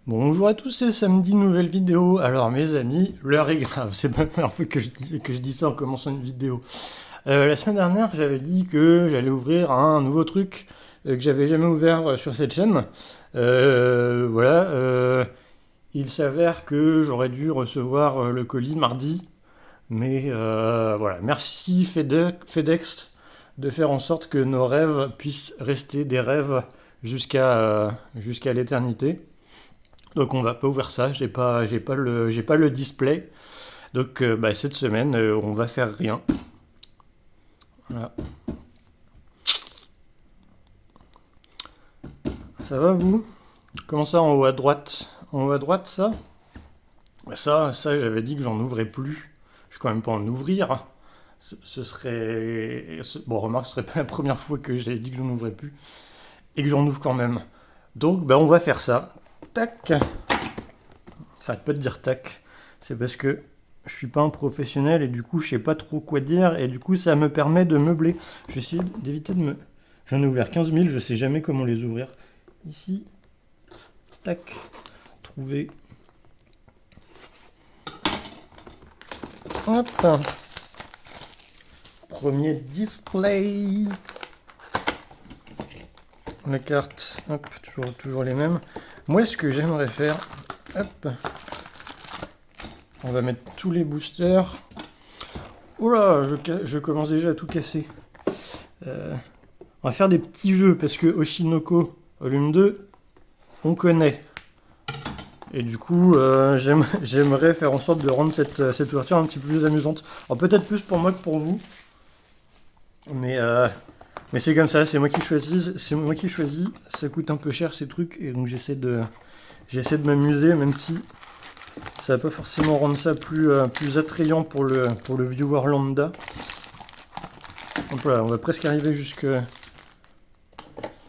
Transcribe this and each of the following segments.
Bonjour à tous, c'est samedi, nouvelle vidéo. Alors mes amis, l'heure est grave, c'est pas la première fois que je dis ça en commençant une vidéo. La semaine dernière, j'avais dit que j'allais ouvrir un nouveau truc que j'avais jamais ouvert sur cette chaîne. Voilà, il s'avère que j'aurais dû recevoir le colis mardi, mais voilà, merci FedEx de faire en sorte que nos rêves puissent rester des rêves jusqu'à l'éternité. Donc on va pas ouvrir ça, j'ai pas le display. Donc bah, cette semaine on va faire rien. Voilà. Ça va vous? Comment ça en haut à droite? En haut à droite ça? Bah, ça j'avais dit que j'en ouvrais plus. Je vais quand même pas en ouvrir. Ce serait. Bon remarque, ce serait pas la première fois que j'ai dit que j'en ouvrais plus. Et que j'en ouvre quand même. Donc bah on va faire ça. Tac. Ça arrête pas de dire tac. C'est parce que je suis pas un professionnel et du coup je sais pas trop quoi dire et du coup ça me permet de meubler. Je vais essayer d'éviter de me... J'en ai ouvert 15 000, je sais jamais comment les ouvrir. Ici, tac, trouver. Hop. Premier display. La carte, hop, toujours les mêmes. Moi ce que j'aimerais faire, hop, on va mettre tous les boosters. Oula, je commence déjà à tout casser. On va faire des petits jeux parce que Oshinoko Volume 2, on connaît. Et du coup, j'aimerais faire en sorte de rendre cette ouverture un petit peu plus amusante. Alors peut-être plus pour moi que pour vous. Mais c'est comme ça, c'est moi qui choisis. Ça coûte un peu cher ces trucs et donc j'essaie de m'amuser, même si ça va pas forcément rendre ça plus attrayant pour le viewer lambda. Donc voilà, on va presque arriver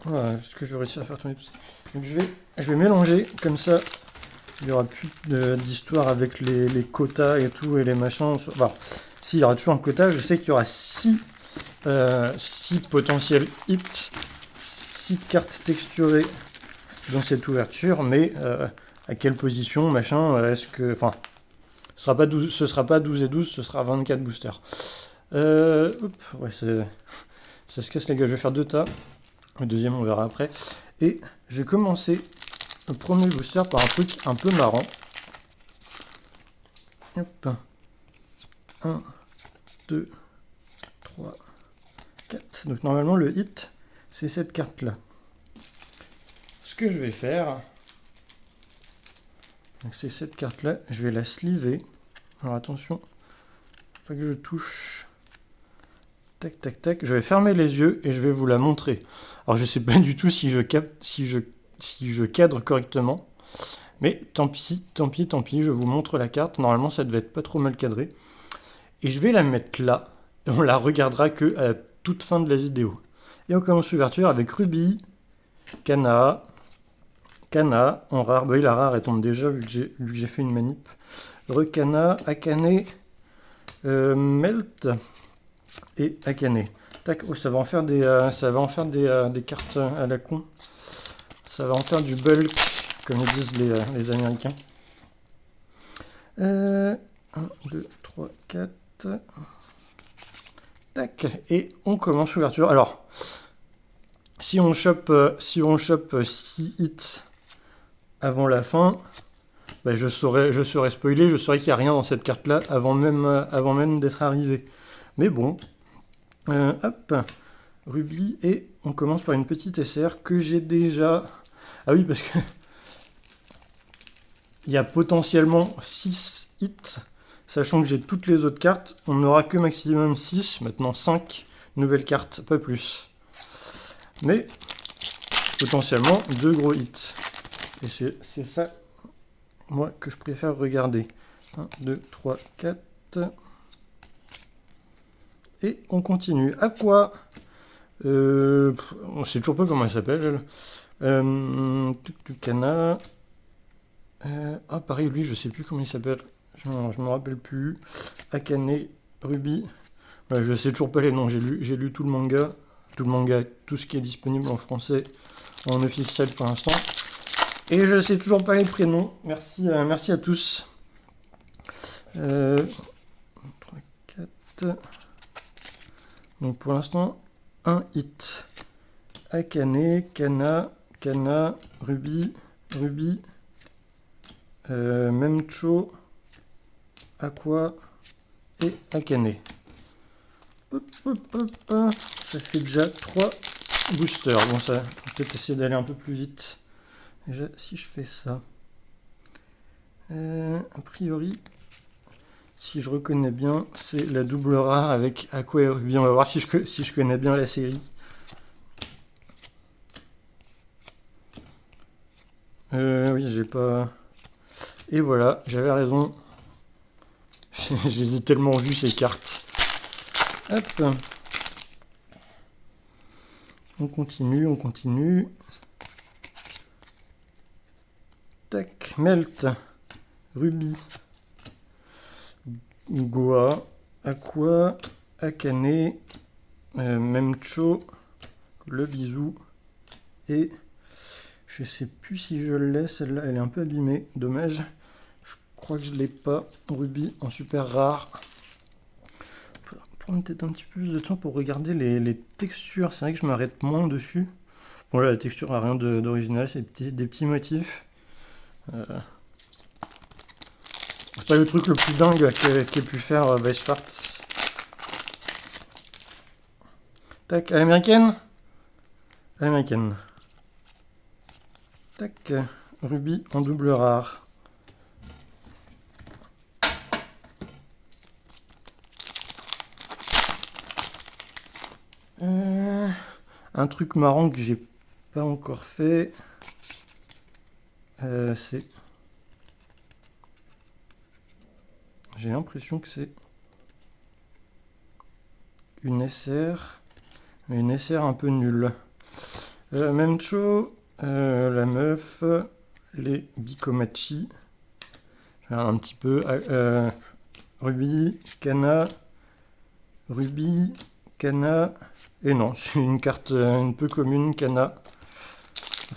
voilà, ce que je vais réussir à faire tourner tout ça. Donc je vais mélanger, comme ça il n'y aura plus d'histoire avec les quotas et tout et les machins. Enfin, s'il y aura toujours un quota, je sais qu'il y aura 6 potentiels hits, 6 cartes texturées dans cette ouverture, mais à quelle position, machin, est-ce que... Enfin, ce sera pas 12 et 12, ce sera 24 boosters. Ouais, ça se casse les gars, je vais faire 2 tas. Le deuxième, on verra après. Et je vais commencer le premier booster par un truc un peu marrant. Hop. 1, 2, 3, 4. Donc normalement, le hit, c'est cette carte-là. Ce que je vais faire, c'est cette carte-là. Je vais la sliver. Alors attention, faut pas que je touche. Tac, tac, tac. Je vais fermer les yeux et je vais vous la montrer. Alors je sais pas du tout si je cadre correctement. Mais tant pis, je vous montre la carte. Normalement ça devait être pas trop mal cadré. Et je vais la mettre là. Et on la regardera que à la toute fin de la vidéo. Et on commence l'ouverture avec Ruby, Kana en rare. Bah oui, la rare elle tombe déjà vu que j'ai fait une manip. Rekana, Akane, Melt et Akane. Tac, oh, ça va en faire des cartes à la con. Ça va en faire du bulk, comme ils disent les Américains. 1, 2, 3, 4. Tac, et on commence l'ouverture. Alors, si on chope 6 hits avant la fin, bah je saurais spoiler, je saurais qu'il n'y a rien dans cette carte-là avant même d'être arrivé. Mais bon, hop, Ruby, et on commence par une petite SR que j'ai déjà... Ah oui, parce que il y a potentiellement 6 hits, sachant que j'ai toutes les autres cartes, on n'aura que maximum 6, maintenant 5 nouvelles cartes, pas plus. Mais potentiellement 2 gros hits. Et c'est ça, moi, que je préfère regarder. 1, 2, 3, 4... Et on continue. Aqua. On sait toujours pas comment elle s'appelle. Tuktukana. Ah, pareil, lui, je sais plus comment il s'appelle. Je me rappelle plus. Akane, Ruby. Ouais, je sais toujours pas les noms. J'ai lu tout le manga. Tout ce qui est disponible en français, en officiel pour l'instant. Et je sais toujours pas les prénoms. Merci, merci à tous. 3, 4. Donc pour l'instant, un hit. Akane, Kana, Kana, Ruby, Ruby, Memcho, Aqua et Akane. Hop, hop, hop. Ça fait déjà 3 boosters. Bon, ça, on va peut-être essayer d'aller un peu plus vite. Déjà, si je fais ça, a priori, si je reconnais bien, c'est la double rare avec Aqua et Ruby. On va voir si je connais bien la série. Oui, j'ai pas... Et voilà, j'avais raison. J'ai tellement vu ces cartes. Hop. On continue, on continue. Tac, Melt, Ruby, Goa, Aqua, Akane, Memcho, le bisou, et je sais plus si je l'ai, celle-là elle est un peu abîmée, dommage. Je crois que je l'ai pas, Ruby en super rare. On va prendre peut-être un petit peu plus de temps pour regarder les textures, c'est vrai que je m'arrête moins dessus. Bon là la texture a rien d'original, c'est des petits motifs. C'est pas le truc le plus dingue qu'ait pu faire Weiss Schwarz. Tac, à l'américaine. À l'américaine. Tac, Ruby en double rare. Un truc marrant que j'ai pas encore fait, c'est... J'ai l'impression que c'est une SR, mais une SR un peu nulle. Memcho, la meuf, les Bikomachi, un petit peu, Ruby, Kana, Ruby, Kana, et non, c'est une carte un peu commune, Kana,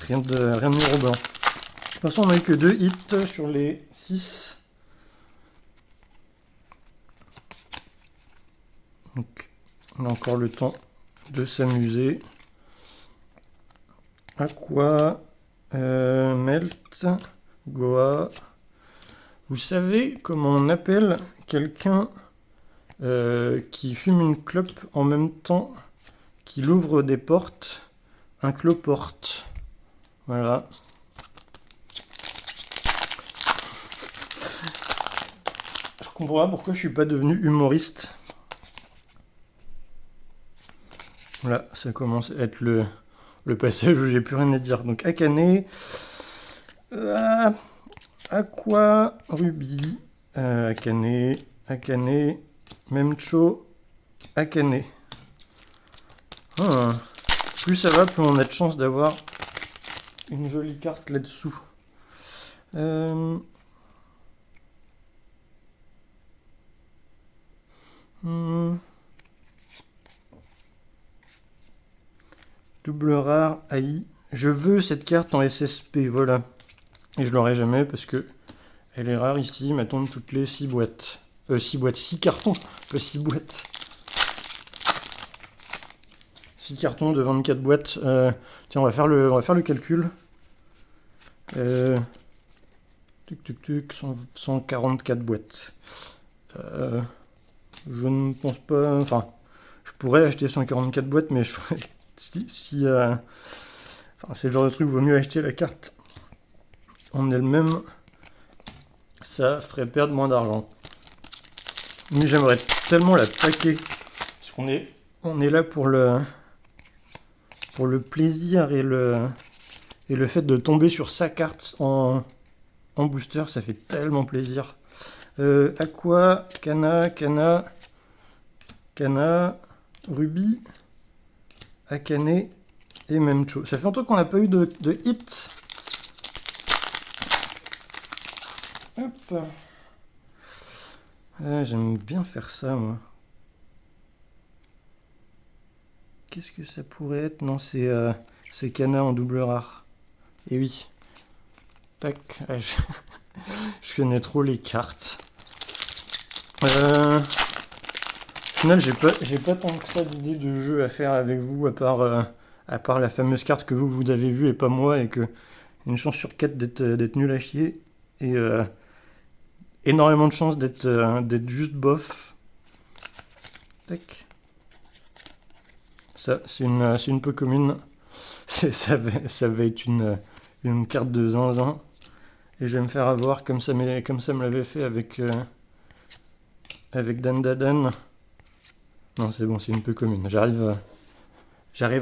rien de mirobolant. De toute façon, on n'a eu que 2 hits sur les 6. Donc, on a encore le temps de s'amuser. Aqua, Melt, Goa. Vous savez comment on appelle quelqu'un qui fume une clope en même temps qu'il ouvre des portes? Un cloporte. Voilà. Je comprends pas pourquoi je suis pas devenu humoriste. Voilà, ça commence à être le passage où j'ai plus rien à dire. Donc Akane, Aqua, Ruby, Akane, Akane, Memcho, Akane. Plus ça va, plus on a de chance d'avoir une jolie carte là-dessous. Double rare, AI. Je veux cette carte en SSP, voilà. Et je l'aurai jamais parce que elle est rare ici, elle tombe toutes les 6 boîtes. 6 boîtes, 6 cartons, pas 6 boîtes. 6 cartons de 24 boîtes. Tiens, on va faire le calcul. Tuc tuc tuc, 144 boîtes. Je ne pense pas... Enfin, je pourrais acheter 144 boîtes, mais je ferais... Enfin, c'est le genre de truc, vaut mieux acheter la carte en elle-même. Ça ferait perdre moins d'argent. Mais j'aimerais tellement la paquer. Parce qu'on est là pour le plaisir et le fait de tomber sur sa carte en booster, ça fait tellement plaisir. Aqua, Kana, Kana, Kana, Ruby, Akane et Memcho. Ça fait longtemps qu'on n'a pas eu de hit. Hop. J'aime bien faire ça, moi. Qu'est-ce que ça pourrait être? Non, c'est Kana en double rare. Et oui. Tac. Ouais, je connais trop les cartes. Au final, j'ai pas tant que ça d'idées de jeu à faire avec vous, à part la fameuse carte que vous avez vue et pas moi, et que une chance sur 4 d'être nul à chier, et énormément de chances d'être juste bof. Tac. Ça, c'est une peu commune. Ça va être une carte de zinzin. Et je vais me faire avoir comme ça me l'avait fait avec Dandadan. Non, c'est bon, c'est une peu commune. J'arrive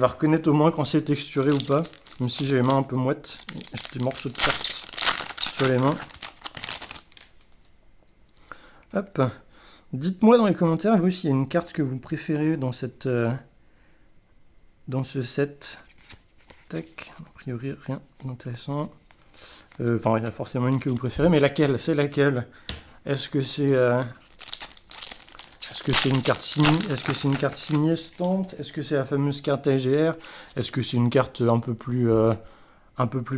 à reconnaître au moins quand c'est texturé ou pas. Même si j'ai les mains un peu moites. J'ai des morceaux de carte sur les mains. Hop. Dites-moi dans les commentaires, vous, s'il y a une carte que vous préférez dans ce set. Tac. A priori, rien d'intéressant. Enfin, il y a forcément une que vous préférez, mais laquelle? C'est laquelle? Est-ce que c'est une carte signée? Est-ce que c'est une carte signée stand? Est-ce que c'est la fameuse carte AGR? Est-ce que c'est une carte un peu plus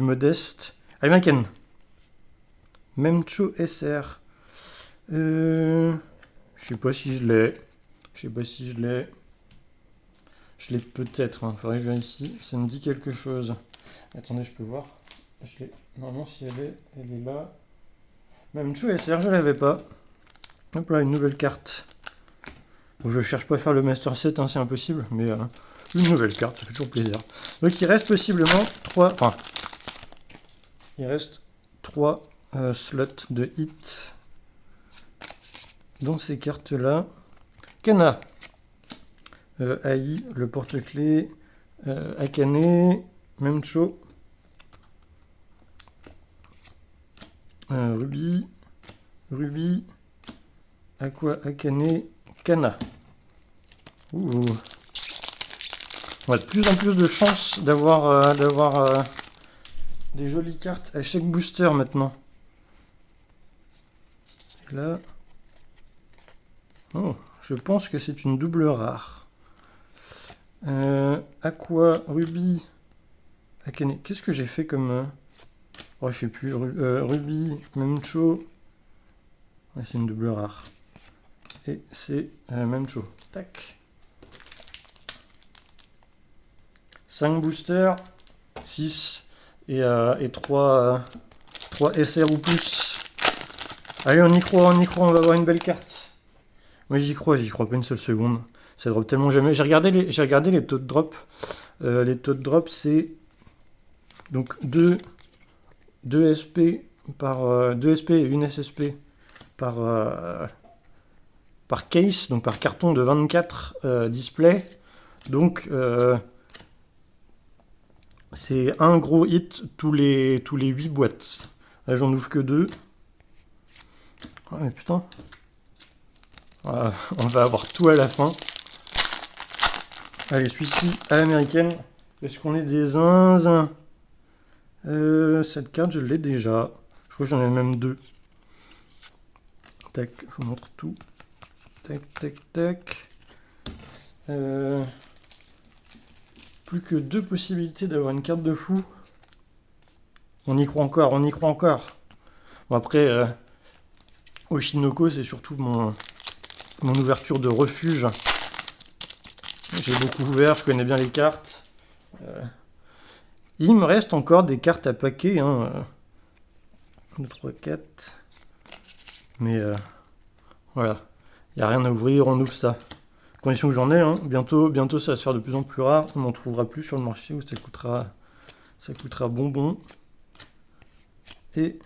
modeste? American. Memcho SR. Je sais pas si je l'ai. Je l'ai peut-être. Hein. Faudrait que je vérifie. Ça me dit quelque chose. Attendez, je peux voir. Je l'ai. Normalement, si elle est là. Memcho SR, je l'avais pas. Hop là, une nouvelle carte. Bon, je cherche pas à faire le master set, hein, c'est impossible, mais une nouvelle carte, ça fait toujours plaisir. Donc il reste possiblement 3. Enfin. Il reste 3 slots de hit dans ces cartes-là. Kana. AI, le porte-clés. Akane. Memcho. Ruby. Aqua, Akane. Kana. Ouh. On a de plus en plus de chances d'avoir des jolies cartes à chaque booster maintenant. Et là. Oh, je pense que c'est une double rare. Aqua, Ruby, Akane. Qu'est-ce que j'ai fait comme. Oh, je sais plus. Ruby, Memcho. Ouais, c'est une double rare. Et c'est Memcho. Tac. 5 boosters, 6 et 3 SR ou plus. Allez, on y croit, on va avoir une belle carte. Moi j'y crois pas une seule seconde. Ça drop tellement jamais. J'ai regardé les taux de drop. Les taux de drop, c'est donc 2 SP par 2 SP et 1 SSP par case, donc par carton de 24 displays. Donc c'est un gros hit tous les 8 boîtes. Là j'en ouvre que 2. Oh mais putain. Voilà, on va avoir tout à la fin. Allez, celui-ci à l'américaine. Est-ce qu'on est des zinzins? Cette carte, je l'ai déjà. Je crois que j'en ai même 2. Tac, je vous montre tout. Tac. Plus que 2 possibilités d'avoir une carte de fou. On y croit encore. Bon, après, Oshinoko, c'est surtout mon ouverture de refuge. J'ai beaucoup ouvert, je connais bien les cartes. Il me reste encore des cartes à paquer. 2, 3, 4. Mais voilà. Il n'y a rien à ouvrir, on ouvre ça. Condition que j'en ai. Bientôt, ça va se faire de plus en plus rare. On n'en trouvera plus sur le marché où ça coûtera bonbon. Et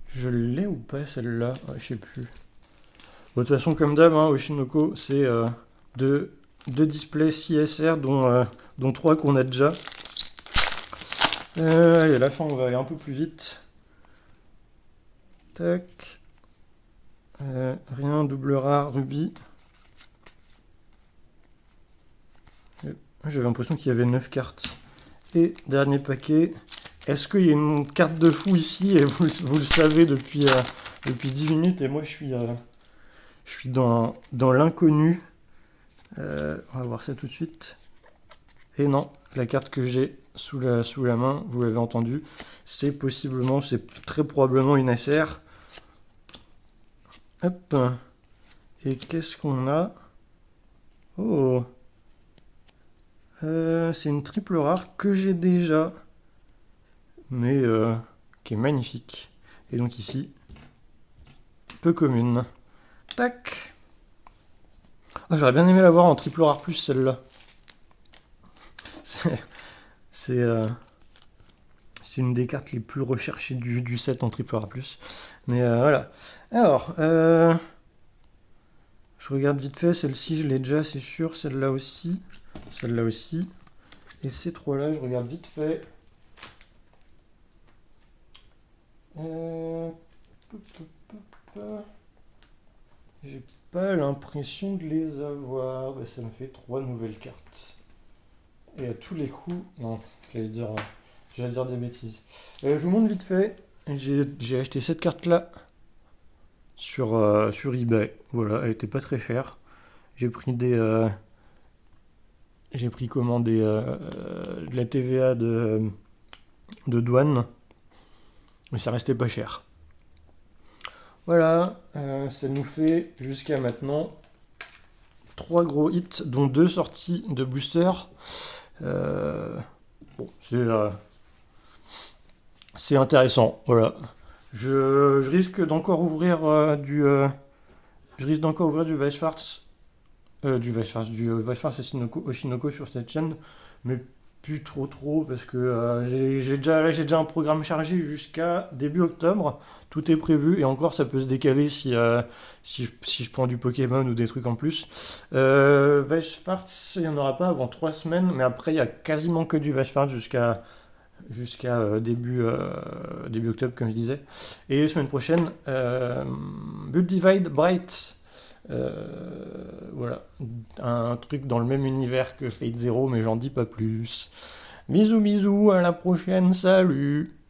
je l'ai ou pas celle-là? Je sais plus. Bon, de toute façon, comme d'hab, Oshinoko, c'est 2 displays 6 SR, dont 3 qu'on a déjà. Allez, à la fin, on va aller un peu plus vite. Tac. Rien, double rare, Ruby. J'avais l'impression qu'il y avait 9 cartes. Et dernier paquet. Est-ce qu'il y a une carte de fou ici? Et vous le savez depuis 10 minutes. Et moi, je suis dans l'inconnu. On va voir ça tout de suite. Et non, la carte que j'ai sous la main, vous l'avez entendu, c'est très probablement une SR. Hop. Et qu'est-ce qu'on a? Oh, c'est une triple rare que j'ai déjà, mais qui est magnifique. Et donc ici, peu commune. Tac. Oh, j'aurais bien aimé l'avoir en triple rare plus, celle-là. C'est une des cartes les plus recherchées du set en triple rare plus. Mais voilà. Alors, je regarde vite fait, celle-ci je l'ai déjà, c'est sûr, celle-là aussi. Celle-là aussi. Et ces trois-là, je regarde vite fait. J'ai pas l'impression de les avoir. Bah, ça me fait 3 nouvelles cartes. Et à tous les coups. Non, j'allais dire des bêtises. Je vous montre vite fait. J'ai acheté cette carte-là sur eBay. Voilà, elle était pas très chère. J'ai pris de la TVA de douane. Mais ça restait pas cher. Voilà, ça nous fait jusqu'à maintenant 3 gros hits, dont 2 sorties de booster. Bon, c'est intéressant, voilà. Je risque d'encore ouvrir je risque d'encore ouvrir du Weisschwarz, du Oshinoko sur cette chaîne, mais plus trop parce que j'ai déjà un programme chargé jusqu'à début octobre. Tout est prévu et encore ça peut se décaler si je prends du Pokémon ou des trucs en plus. Weisschwarz, il n'y en aura pas avant 3 semaines, mais après il y a quasiment que du Weisschwarz jusqu'à début octobre, comme je disais. Et semaine prochaine, Bull Divide Bright. Voilà, un truc dans le même univers que Fate Zero, mais j'en dis pas plus. Bisous bisous, à la prochaine, salut!